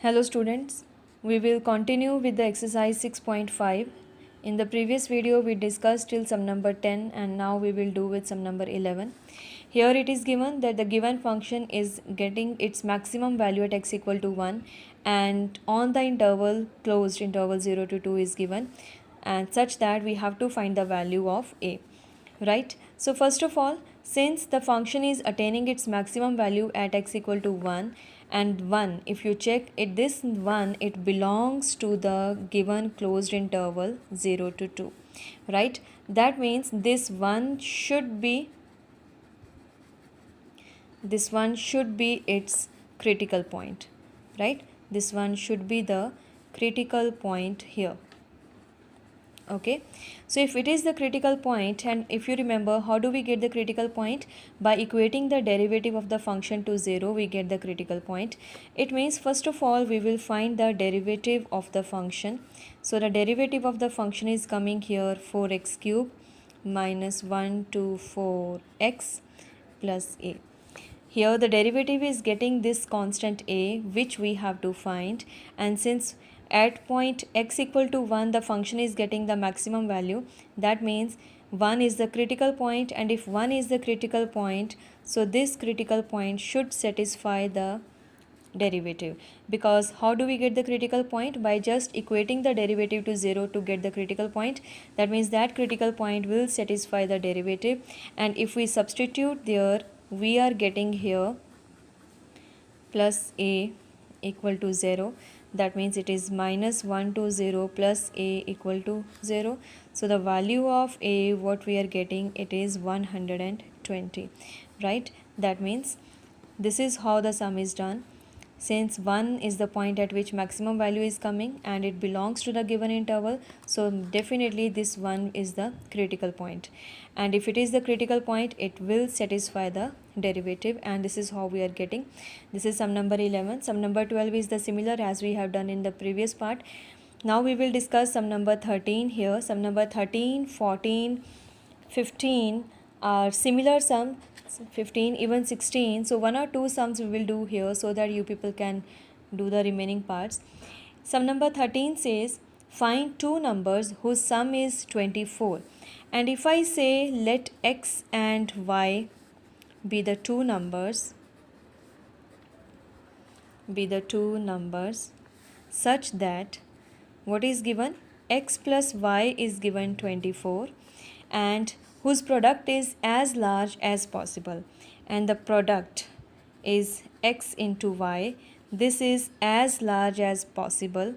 Hello students, we will continue with the exercise 6.5. In the previous video we discussed till sum number 10 and now we will do with sum number 11. Here it is given that the given function is getting its maximum value at x equal to 1 and on the interval closed interval 0 to 2 is given and such that we have to find the value of a. Right? So first of all, since the function is attaining its maximum value at x equal to 1 and 1, if you check it, this 1 it belongs to the given closed interval 0 to 2, right? That means this one should be its critical point, right? This one should be the critical point here. Okay, so if it is the critical point, and if you remember, how do we get the critical point? By equating the derivative of the function to 0, we get the critical point. It means first of all we will find the derivative of the function. So the derivative of the function is coming here 4x cube minus 1 to 4x plus a. Here the derivative is getting this constant a which we have to find, and since at point x equal to 1 the function is getting the maximum value, that means 1 is the critical point, and if 1 is the critical point, so this critical point should satisfy the derivative. Because how do we get the critical point? By just equating the derivative to 0 to get the critical point. That means that critical point will satisfy the derivative, and if we substitute there, we are getting here plus a equal to 0. That means it is minus 1 to 0 plus a equal to 0. So the value of a, what we are getting, it is 120, right? That means this is how the sum is done. Since 1 is the point at which maximum value is coming and it belongs to the given interval, so definitely this 1 is the critical point, and if it is the critical point, it will satisfy the derivative, and this is how we are getting. This is sum number 11. Sum number 12 is the similar as we have done in the previous part. Now we will discuss sum number 13 here. Sum number 13, 14, 15 are similar sum, 15, even 16. So one or two sums we will do here so that you people can do the remaining parts. Sum number 13 says find two numbers whose sum is 24, and if I say let x and y be the two numbers such that what is given, x plus y is given 24 and whose product is as large as possible, and the product is x into y. This is as large as possible,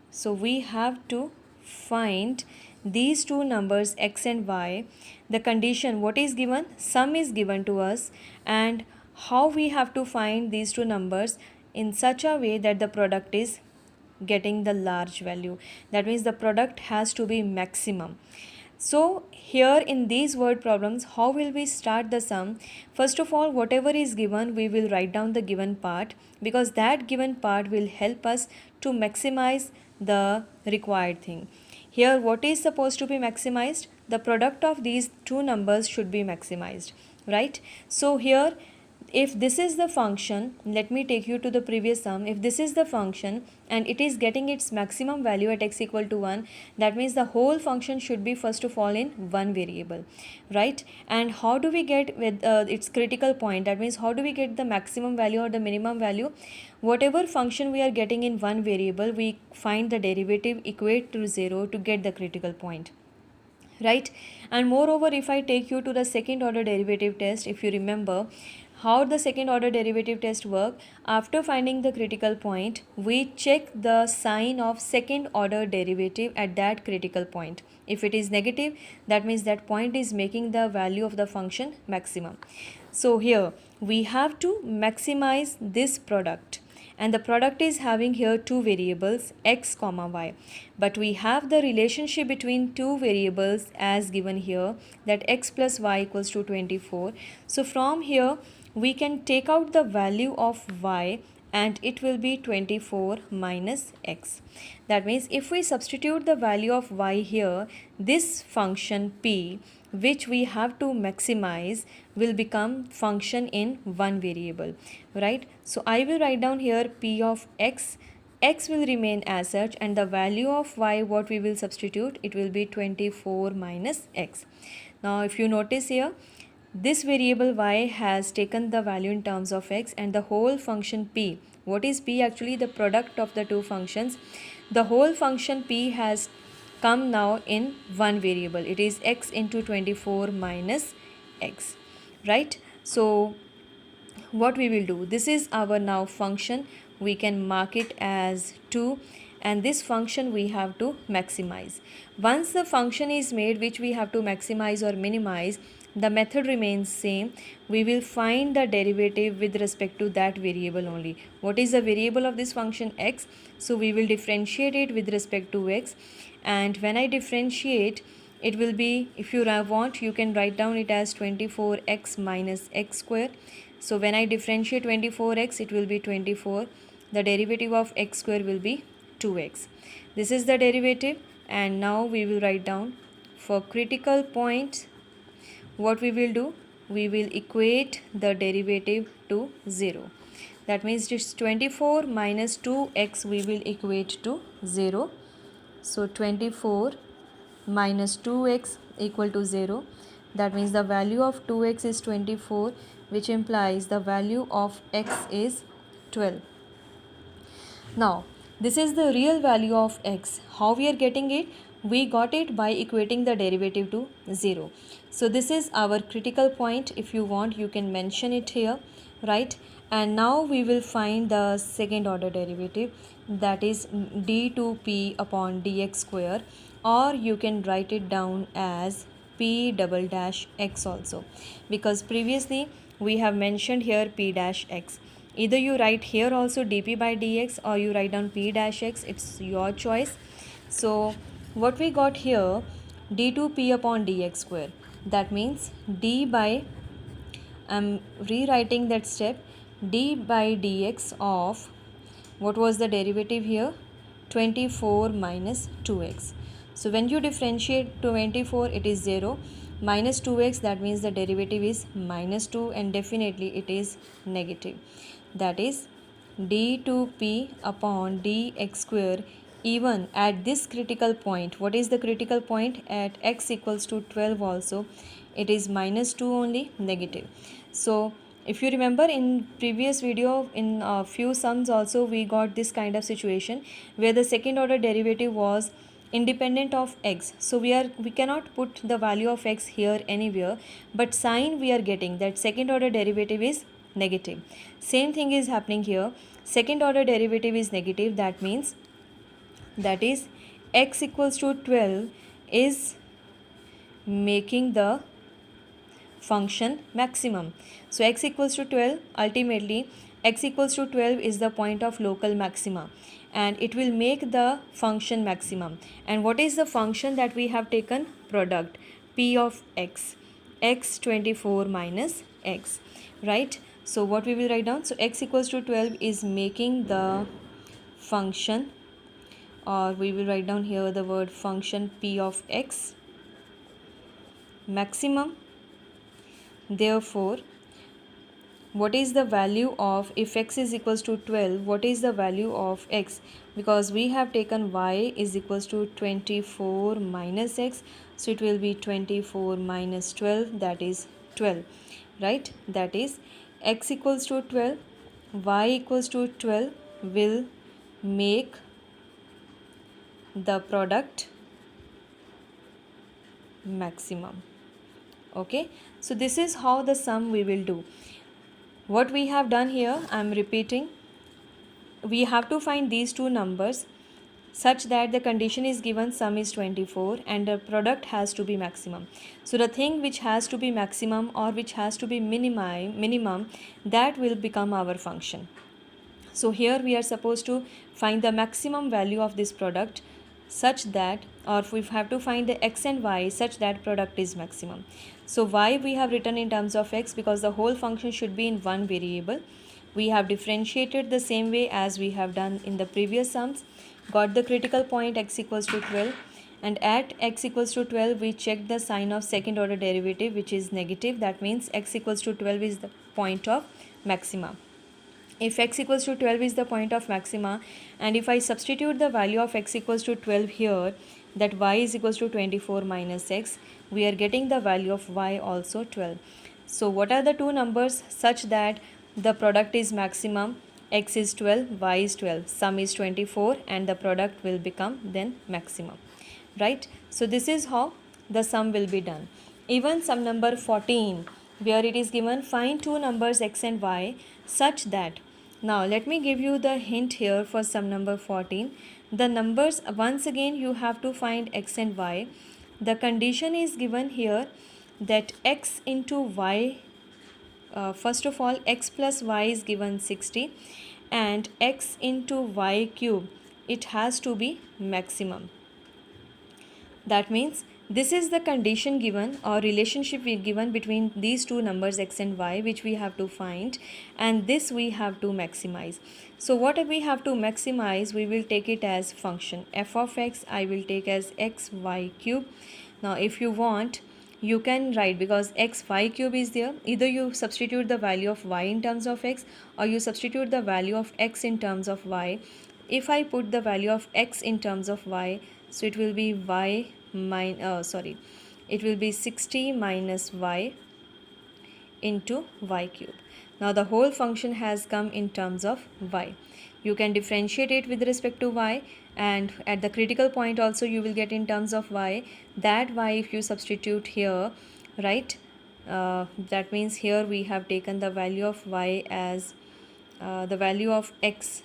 so we have to find these two numbers x and y. The condition, what is given, sum is given to us, and how we have to find these two numbers in such a way that the product is getting the large value. That means the product has to be maximum. So here in these word problems, how will we start the sum? First of all, whatever is given, we will write down the given part, because that given part will help us to maximize the required thing. Here what is supposed to be maximized? The product of these two numbers should be maximized, right? So here, if this is the function, let me take you to the previous sum. If this is the function and it is getting its maximum value at x equal to 1, that means the whole function should be first of all in one variable, right? And how do we get with its critical point? That means how do we get the maximum value or the minimum value? Whatever function we are getting in one variable, we find the derivative, equate to 0 to get the critical point, right? And moreover, if I take you to the second order derivative test, if you remember how the second order derivative test work, after finding the critical point, we check the sign of second order derivative at that critical point. If it is negative, that means that point is making the value of the function maximum. So here we have to maximize this product, and the product is having here two variables x comma y, but we have the relationship between two variables as given here, that x plus y equals to 24. So from here we can take out the value of y and it will be 24 minus x. That means if we substitute the value of y here, this function p, which we have to maximize, will become function in one variable, right? So I will write down here p of x x will remain as such, and the value of y, what we will substitute, it will be 24 minus x. Now if you notice here, this variable y has taken the value in terms of x, and the whole function p, what is p? Actually the product of the two functions. The whole function p has come now in one variable. It is x into 24 minus x, right? So what we will do, this is our now function. We can mark it as 2, and this function we have to maximize. Once the function is made which we have to maximize or minimize, the method remains same. We will find the derivative with respect to that variable only. What is the variable of this function? X. So we will differentiate it with respect to x, and when I differentiate, it will be, if you want, you can write down it as 24x minus x square. So when I differentiate 24x, it will be 24. The derivative of x square will be 2x. This is the derivative, and now we will write down for critical point. What we will do, we will equate the derivative to 0. That means just 24 minus 2x we will equate to 0. So 24 minus 2x equal to 0. That means the value of 2x is 24, which implies the value of x is 12. Now this is the real value of x. How we are getting it? We got it by equating the derivative to 0. So this is our critical point. If you want, you can mention it here, right? And now we will find the second order derivative, that is d2p upon dx square, or you can write it down as p double dash x also, because previously we have mentioned here p dash x. Either you write here also dp by dx, or you write down p dash x, it's your choice. So what we got here, d2p upon dx square, that means d by, I'm rewriting that step, d by dx of, what was the derivative here? 24 minus 2x. So when you differentiate 24, it is 0, minus 2x, that means the derivative is minus 2, and definitely it is negative. That is d2p upon dx square. Even at this critical point, what is the critical point? At x equals to 12 also, it is minus 2 only, negative. So if you remember in previous video, in a few sums also, we got this kind of situation where the second order derivative was independent of x. So we cannot put the value of x here anywhere, but sign we are getting that second order derivative is negative. Same thing is happening here. Second order derivative is negative. That means, that is, x equals to 12 is making the function maximum. So x equals to 12, ultimately x equals to 12 is the point of local maxima, and it will make the function maximum. And what is the function that we have taken? Product p of x, x 24 minus x, right? So what we will write down? So x equals to 12 is making the function, or we will write down here the word function p of x maximum. Therefore, what is the value of, if x is equals to 12, what is the value of x? Because we have taken y is equals to 24 minus x, so it will be 24 minus 12, that is 12, right? That is x equals to 12, y equals to 12 will make the product maximum. Okay, so this is how the sum we will do. What we have done here, I am repeating, we have to find these two numbers such that the condition is given sum is 24 and the product has to be maximum. So the thing which has to be maximum or which has to be minimum, that will become our function. So here we are supposed to find the maximum value of this product such that, or we have to find the x and y such that product is maximum. So y we have written in terms of x because the whole function should be in one variable. We have differentiated the same way as we have done in the previous sums, got the critical point x equals to 12, and at x equals to 12 we checked the sign of second order derivative, which is negative. That means x equals to 12 is the point of maxima. if x equals to 12 is the point of maxima, and if I substitute the value of x equals to 12 here, that y is equals to 24 minus x, we are getting the value of y also 12. So what are the two numbers such that the product is maximum? X is 12, y is 12, sum is 24, and the product will become then maximum, right? So this is how the sum will be done. Even sum number 14, where it is given find two numbers x and y such that, now let me give you the hint here for sum number 14. The numbers, once again you have to find x and y. The condition is given here that x into y, first of all x plus y is given 60, and x into y cube, it has to be maximum. That means this is the condition given or relationship we given between these two numbers x and y, which we have to find, and this we have to maximize. So what we have to maximize, we will take it as function f of x, I will take as x y cube. Now if you want, you can write, because x y cube is there, either you substitute the value of y in terms of x or you substitute the value of x in terms of y. If I put the value of x in terms of y, so it will be y it will be 60 minus y into y cube. Now the whole function has come in terms of y. You can differentiate it with respect to y, and at the critical point also you will get in terms of y. That y, if you substitute here, right, that means here we have taken the value of y as the value of x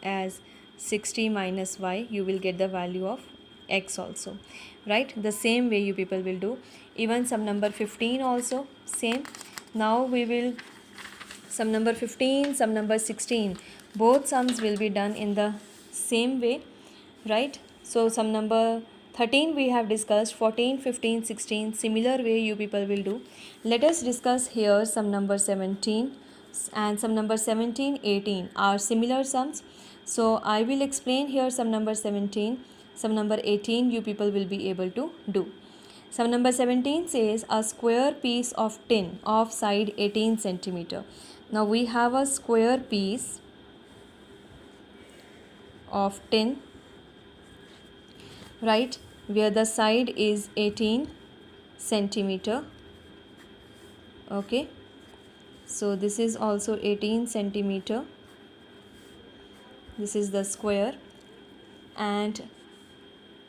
as 60 minus y, you will get the value of x also, right? The same way you people will do. Even sum number 15 also same. Now we will sum number 15, sum number 16, both sums will be done in the same way, right? So sum number 13 we have discussed, 14, 15, 16, similar way you people will do. Let us discuss here sum number 17 and sum number 17, 18 are similar sums. So I will explain here sum number 17. Sum number 18 you people will be able to do. Sum number 17 says a square piece of tin of side 18 centimeter. Now we have a square piece of tin, right, where the side is 18 centimeter. Okay, so this is also 18 centimeter. This is the square, and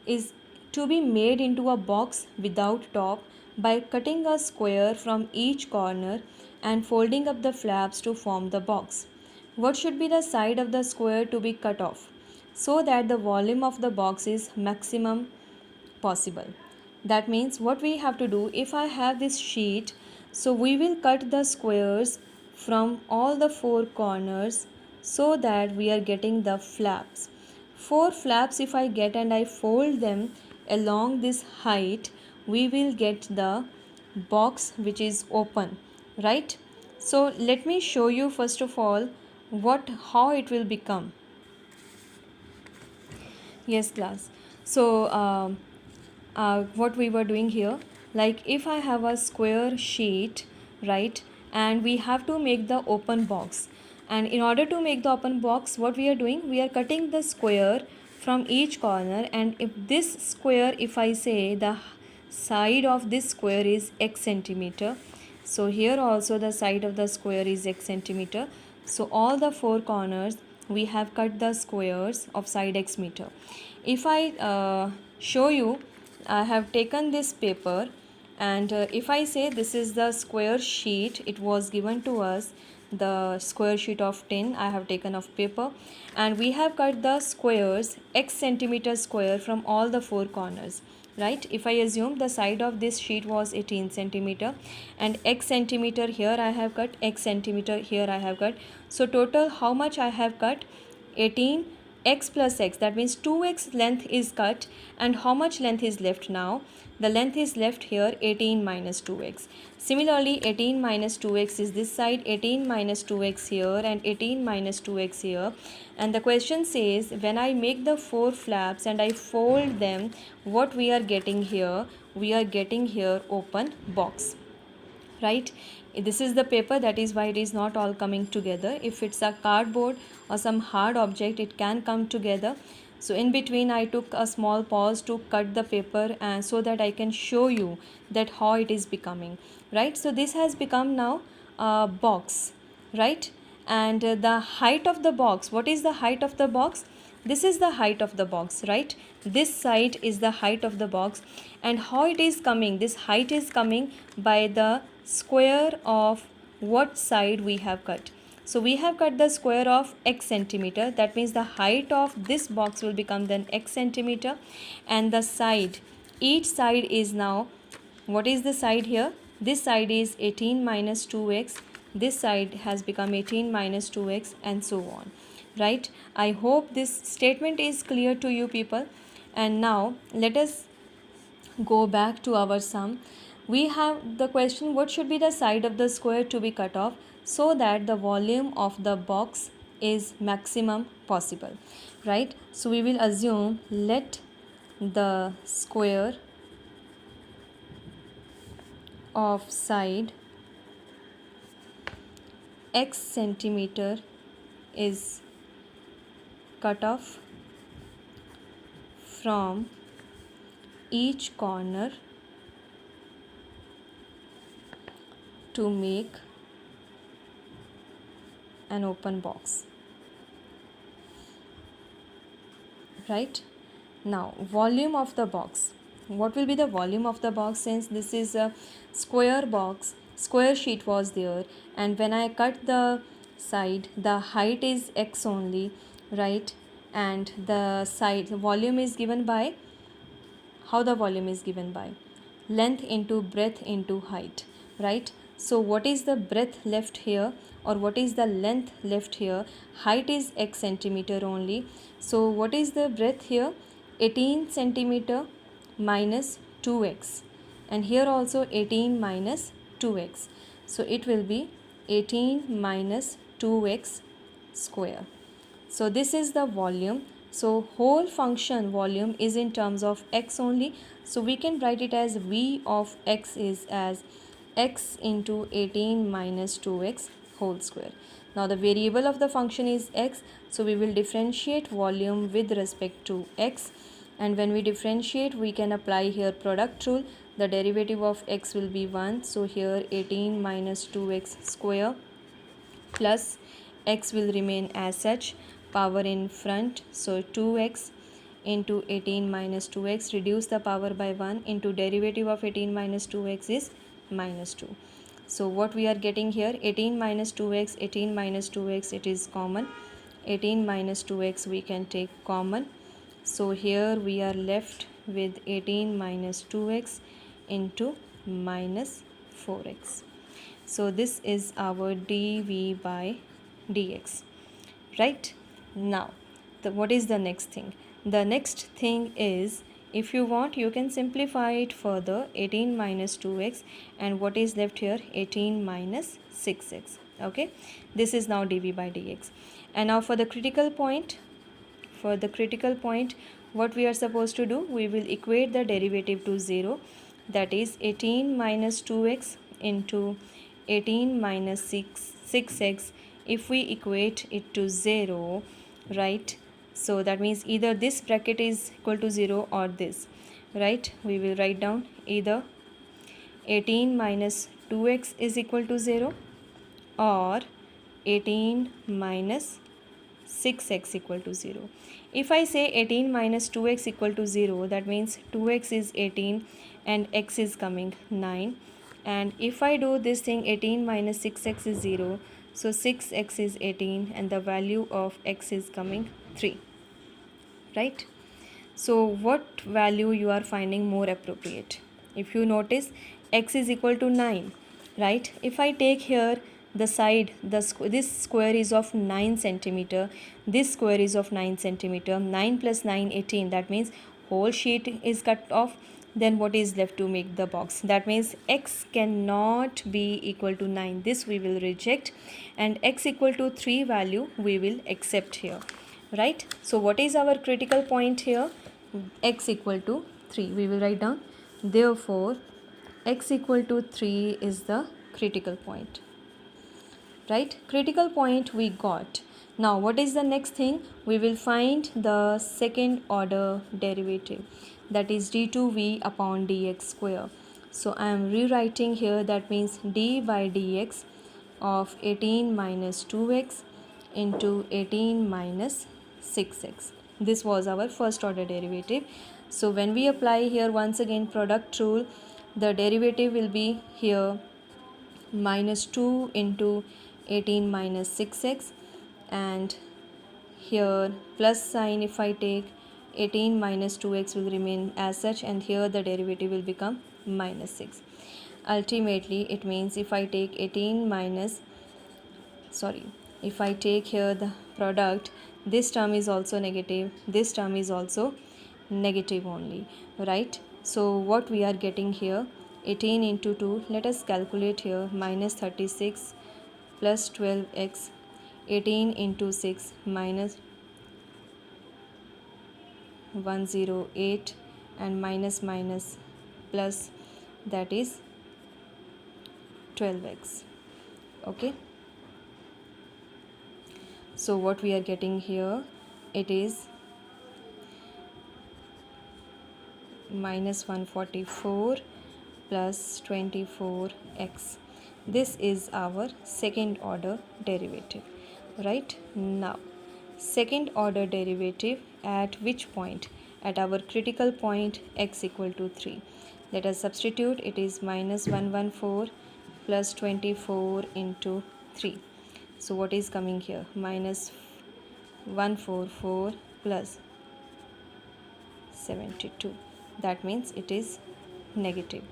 is to be made into a box without top by cutting a square from each corner and folding up the flaps to form the box. What should be the side of the square to be cut off so that the volume of the box is maximum possible? That means what we have to do, if I have this sheet, so we will cut the squares from all the four corners so that we are getting the flaps. 4 flaps if I get and I fold them along this height, we will get the box which is open, right? So let me show you first of all how it will become. Yes class. So what we were doing here, like if I have a square sheet, right, and we have to make the open box, and in order to make the open box, what we are doing, we are cutting the square from each corner, and if this square, if I say the side of this square is x centimeter, so here also the side of the square is x centimeter. So all the four corners we have cut the squares of side x meter. If I show you, I have taken this paper, and if I say this is the square sheet, it was given to us, the square sheet of tin I have taken of paper, and we have cut the squares x centimeter square from all the four corners, right? If I assume the side of this sheet was 18 centimeter and x centimeter here I have cut, x centimeter here I have cut, so total how much I have cut? 18 x plus x, that means 2x length is cut, and how much length is left now? The length is left here 18 minus 2x. Similarly 18 minus 2x is this side, 18 minus 2x here, and 18 minus 2x here. And the question says when I make the 4 flaps and I fold them, what we are getting here? We are getting here open box, right? This is the paper, that is why it is not all coming together. If it's a cardboard or some hard object, it can come together. So in between I took a small pause to cut the paper, and so that I can show you that how it is becoming, right? So this has become now a box, right? And the height of the box, what is the height of the box? This is the height of the box, right? This side is the height of the box. And how it is coming? This height is coming by the square of what side we have cut. So we have cut the square of x centimeter. That means the height of this box will become then x centimeter. And the side, each side is now, what is the side here? This side is 18 minus 2x. This side has become 18 minus 2x, and so on, right? I hope this statement is clear to you people. And now let us go back to our sum. We have the question, what should be the side of the square to be cut off so that the volume of the box is maximum possible, right? So we will assume, let the square of side x centimeter is cut off from each corner to make an open box, right? Now volume of the box, what will be the volume of the box? Since this is a square box, square sheet was there, and when I cut the side, the height is x only, right? And the side, the volume is given by, how the volume is given by length into breadth into height, right? So what is the breadth left here, or what is the length left here? Height is x centimeter only. So what is the breadth here? 18 centimeter minus 2x, and here also 18 minus 2x. So it will be 18 minus 2x square. So this is the volume. So whole function volume is in terms of x only. So we can write it as v of x is as x into 18 minus 2x whole square. Now the variable of the function is x. So we will differentiate volume with respect to x. And when we differentiate, we can apply here product rule. The derivative of x will be 1. So here 18 minus 2x square plus x will remain as such, power in front, so 2x into 18 minus 2x, reduce the power by 1, into derivative of 18 minus 2x is minus 2. So what we are getting here, 18 minus 2x, 18 minus 2x, it is common. 18 minus 2x we can take common. So here we are left with 18 minus 2x into minus 4x. So this is our dv by dx, right? Now what is the next thing? The next thing is, if you want, you can simplify it further. 18 minus 2x, and what is left here? 18 minus 6x. Okay, this is now dv by dx. And now for the critical point, what we are supposed to do, we will equate the derivative to 0. That is 18 minus 2x into 18 minus 6x. If we equate it to 0, right? So that means either this bracket is equal to 0 or this, right? We will write down either 18 minus 2x is equal to 0 or 18 minus 6x equal to 0. If I say 18 minus 2x equal to 0, that means 2x is 18 and x is coming 9. And if I do this thing, 18 minus 6x is 0, so 6x is 18 and the value of x is coming 3, right? So what value you are finding more appropriate? If you notice, x is equal to 9, right? If I take here the side, this square is of 9 centimeter, this square is of 9 centimeter, 9 plus 9, 18, that means whole sheet is cut off. Then what is left to make the box? That means x cannot be equal to 9. This we will reject, and x equal to 3 value we will accept here, right? So what is our critical point here? X equal to 3. We will write down, therefore x equal to 3 is the critical point, right? Critical point we got. Now what is the next thing? We will find the second order derivative, that is d2v upon dx square. So I am rewriting here, that means d by dx of 18 minus 2x into 18 minus 6x. This was our first order derivative. So when we apply here once again product rule, the derivative will be here minus 2 into 18 minus 6x, and here plus sign, if I take 18 minus 2x will remain as such, and here the derivative will become minus 6. Ultimately it means if I take 18 minus, sorry, if I take here the product, this term is also negative, this term is also negative only, right? So what we are getting here, 18 into 2, let us calculate here, minus 36 plus 12x, 18 into 6 minus 108, and minus minus plus, that is 12x. Okay, so what we are getting here, it is minus 144 plus 24x. This is our second order derivative, right? Now second order derivative at which point? At our critical point x equal to 3. Let us substitute. It is minus 114 plus 24 into 3. So what is coming here? Minus 144 plus 72. That means it is negative.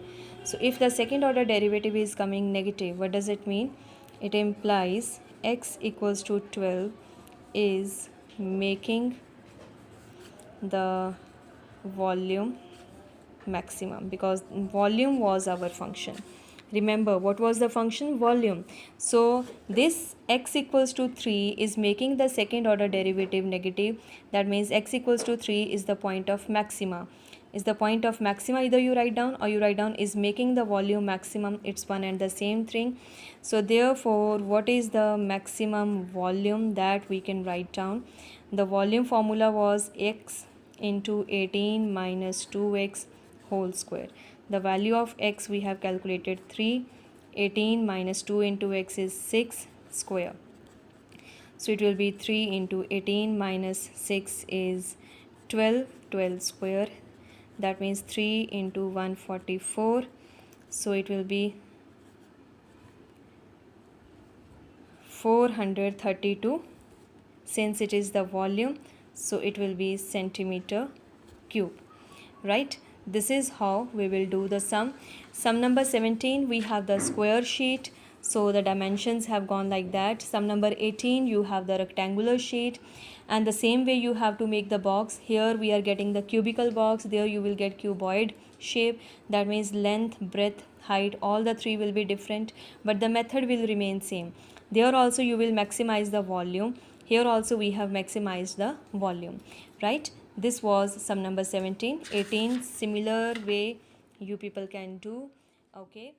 So if the second order derivative is coming negative, what does it mean? It implies x equals to 12 is making the volume maximum, because volume was our function. Remember, what was the function? Volume. So this x equals to 3 is making the second order derivative negative. That means x equals to 3 is the point of maxima. Is the point of maxima, either you write down or you write down is making the volume maximum. It's one and the same thing. So therefore, what is the maximum volume that we can write down? The volume formula was x into 18 minus 2x whole square. The value of x we have calculated 3. 18 minus 2 into x is 6 square. So it will be 3 into 18 minus 6 is 12. 12 square. That means 3 into 144. So it will be 432. Since it is the volume, so it will be centimeter cube, right? This is how we will do the sum. Sum number 17, we have the square sheet, so the dimensions have gone like that. Sum number 18, you have the rectangular sheet, and the same way you have to make the box. Here we are getting the cubical box, there you will get cuboid shape. That means length, breadth, height, all the three will be different, but the method will remain same. There also you will maximize the volume. Here also we have maximized the volume, right? This was sum number 17. 18, similar way you people can do. Okay.